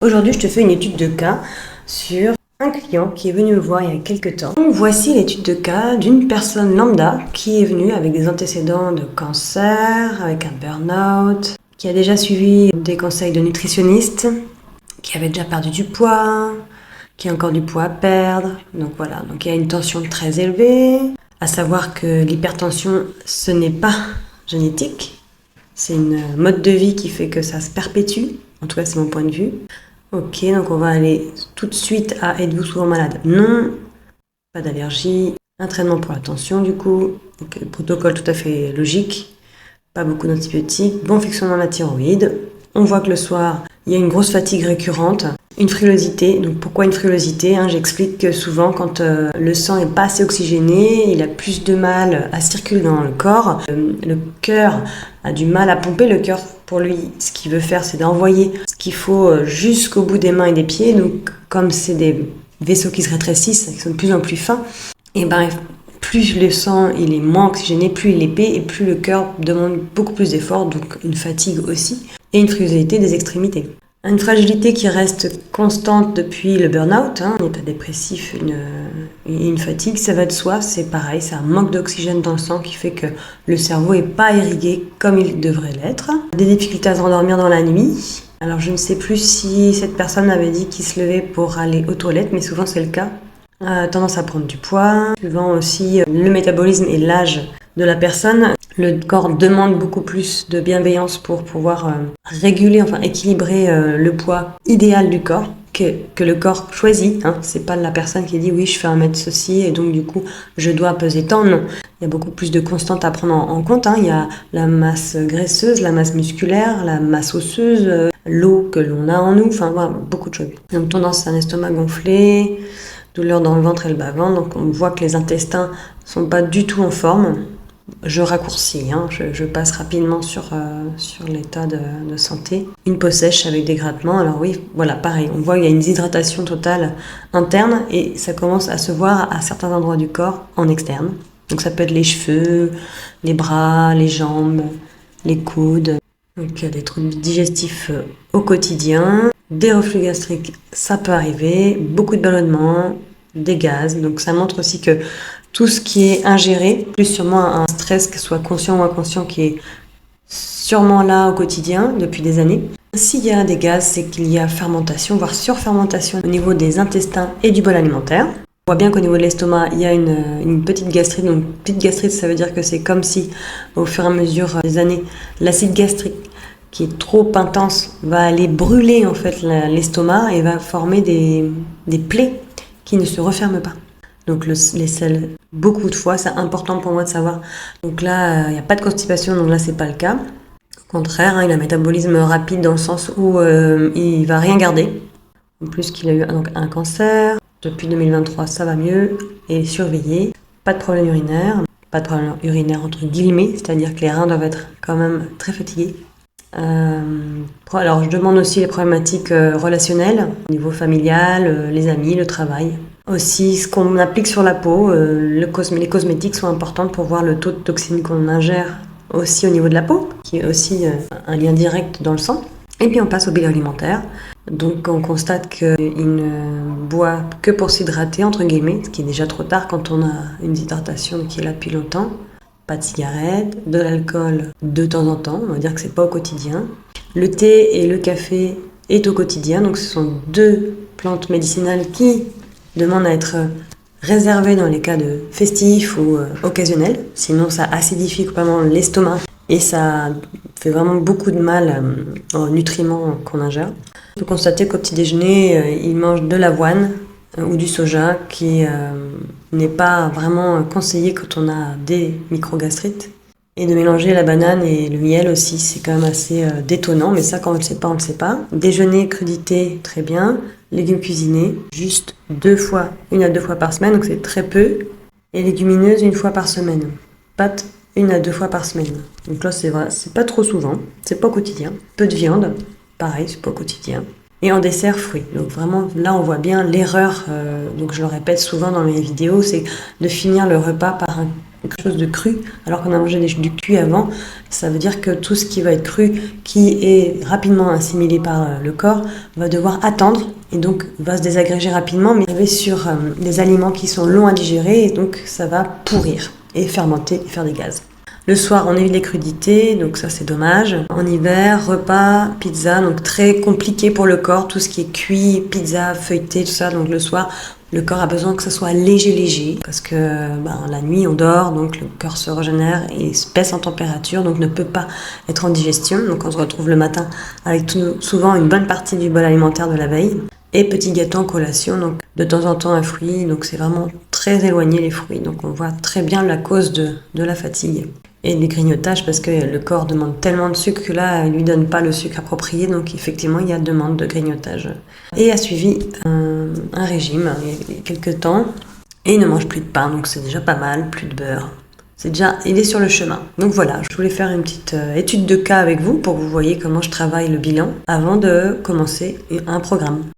Aujourd'hui, je te fais une étude de cas sur un client qui est venu me voir il y a quelques temps. Voici l'étude de cas d'une personne lambda qui est venue avec des antécédents de cancer, avec un burn-out, qui a déjà suivi des conseils de nutritionniste, qui avait déjà perdu du poids, qui a encore du poids à perdre. Donc voilà, donc il y a une tension très élevée. À savoir que l'hypertension, ce n'est pas génétique, c'est une mode de vie qui fait que ça se perpétue. En tout cas, c'est mon point de vue. Ok, donc on va aller tout de suite à êtes-vous souvent malade? Non, pas d'allergie, un traitement pour la tension du coup, donc, protocole tout à fait logique, pas beaucoup d'antibiotiques, bon fonctionnement de la thyroïde. On voit que le soir, il y a une grosse fatigue récurrente, une frilosité. Donc pourquoi une frilosité? J'explique que souvent quand le sang n'est pas assez oxygéné, il a plus de mal à circuler dans le corps. Le cœur a du mal à pomper. Le cœur, pour lui, ce qu'il veut faire, c'est d'envoyer ce qu'il faut jusqu'au bout des mains et des pieds. Donc comme c'est des vaisseaux qui se rétrécissent, qui sont de plus en plus fins, et plus le sang il est moins oxygéné, plus il est épais et plus le cœur demande beaucoup plus d'efforts, donc une fatigue aussi, et une frilosité des extrémités. Une fragilité qui reste constante depuis le burn-out, un état dépressif, une fatigue, ça va de soi, c'est pareil, c'est un manque d'oxygène dans le sang qui fait que le cerveau n'est pas irrigué comme il devrait l'être. Des difficultés à se rendormir dans la nuit. Alors je ne sais plus si cette personne avait dit qu'il se levait pour aller aux toilettes, mais souvent c'est le cas. Tendance à prendre du poids, suivant aussi le métabolisme et l'âge de la personne. Le corps demande beaucoup plus de bienveillance pour pouvoir réguler, équilibrer le poids idéal du corps que le corps choisit. C'est pas la personne qui dit oui je fais 1 mètre ceci et donc du coup je dois peser tant. Non, il y a beaucoup plus de constantes à prendre en compte. Il y a la masse graisseuse, la masse musculaire, la masse osseuse, l'eau que l'on a en nous, voilà, beaucoup de choses. Donc tendance à un estomac gonflé, douleur dans le ventre et le bas-ventre, donc on voit que les intestins sont pas du tout en forme. Je raccourcis, je passe rapidement sur l'état de santé. Une peau sèche avec des grattements, alors oui, voilà, pareil, on voit qu'il y a une déshydratation totale interne et ça commence à se voir à certains endroits du corps en externe. Donc ça peut être les cheveux, les bras, les jambes, les coudes. Donc il y a des troubles digestifs au quotidien. Des reflux gastriques, ça peut arriver, beaucoup de ballonnements, des gaz, donc ça montre aussi que tout ce qui est ingéré, plus sûrement un stress, que ce soit conscient ou inconscient, qui est sûrement là au quotidien depuis des années. S'il y a des gaz, c'est qu'il y a fermentation, voire surfermentation au niveau des intestins et du bol alimentaire. On voit bien qu'au niveau de l'estomac, il y a une petite gastrite. Donc petite gastrite, ça veut dire que c'est comme si, au fur et à mesure des années, l'acide gastrique qui est trop intense va aller brûler en fait l'estomac et va former des plaies qui ne se referment pas. Donc les selles, beaucoup de fois, c'est important pour moi de savoir. Donc là, il n'y a pas de constipation, donc là c'est pas le cas. Au contraire, il a un métabolisme rapide dans le sens où il va rien garder. En plus qu'il a eu un cancer, depuis 2023 ça va mieux, et surveillé. Pas de problème urinaire, pas de problème urinaire entre guillemets, c'est-à-dire que les reins doivent être quand même très fatigués. Alors je demande aussi les problématiques relationnelles, au niveau familial, les amis, le travail. Aussi ce qu'on applique sur la peau, les cosmétiques sont importantes pour voir le taux de toxines qu'on ingère aussi au niveau de la peau, qui est aussi un lien direct dans le sang. Et puis on passe au bilan alimentaire. Donc on constate qu'il ne boit que pour s'hydrater, entre guillemets, ce qui est déjà trop tard quand on a une déshydratation qui est là depuis longtemps. Pas de cigarette, de l'alcool de temps en temps, on va dire que c'est pas au quotidien. Le thé et le café est au quotidien, donc ce sont 2 plantes médicinales qui demandent à être réservées dans les cas de festifs ou occasionnels. Sinon ça acidifie complètement l'estomac et ça fait vraiment beaucoup de mal aux nutriments qu'on ingère. On peut constater qu'au petit déjeuner, ils mangent de l'avoine ou du soja qui n'est pas vraiment conseillé quand on a des microgastrites. Et de mélanger la banane et le miel aussi, c'est quand même assez détonnant, mais ça quand on ne le sait pas, on ne le sait pas. Déjeuner, crudité, très bien. Légumes cuisinés, juste 1 à 2 fois par semaine, donc c'est très peu. Et légumineuses 1 fois par semaine. Pâtes 1 à 2 fois par semaine. Donc là c'est vrai, c'est pas trop souvent, c'est pas au quotidien. Peu de viande, pareil, c'est pas au quotidien. Et en dessert, fruits. Donc vraiment, là, on voit bien l'erreur, donc je le répète souvent dans mes vidéos, c'est de finir le repas par un quelque chose de cru, alors qu'on a mangé du cuit avant. Ça veut dire que tout ce qui va être cru, qui est rapidement assimilé par le corps, va devoir attendre et donc va se désagréger rapidement, mais arriver sur des aliments qui sont longs à digérer et donc ça va pourrir et fermenter et faire des gaz. Le soir, on évite les crudités, donc ça c'est dommage. En hiver, repas, pizza, donc très compliqué pour le corps, tout ce qui est cuit, pizza, feuilleté, tout ça. Donc le soir, le corps a besoin que ça soit léger, parce que la nuit on dort, donc le corps se régénère et se baisse en température, donc ne peut pas être en digestion. Donc on se retrouve le matin avec souvent une bonne partie du bol alimentaire de la veille. Et petit gâteau en collation, donc de temps en temps un fruit, donc c'est vraiment très éloigné les fruits. Donc on voit très bien la cause de la fatigue. Et les grignotages, parce que le corps demande tellement de sucre que là, il lui donne pas le sucre approprié, donc effectivement, il y a demande de grignotage. Et a suivi un régime il y a quelques temps, et il ne mange plus de pain, donc c'est déjà pas mal, plus de beurre. Il est sur le chemin. Donc voilà, je voulais faire une petite étude de cas avec vous pour que vous voyez comment je travaille le bilan avant de commencer un programme.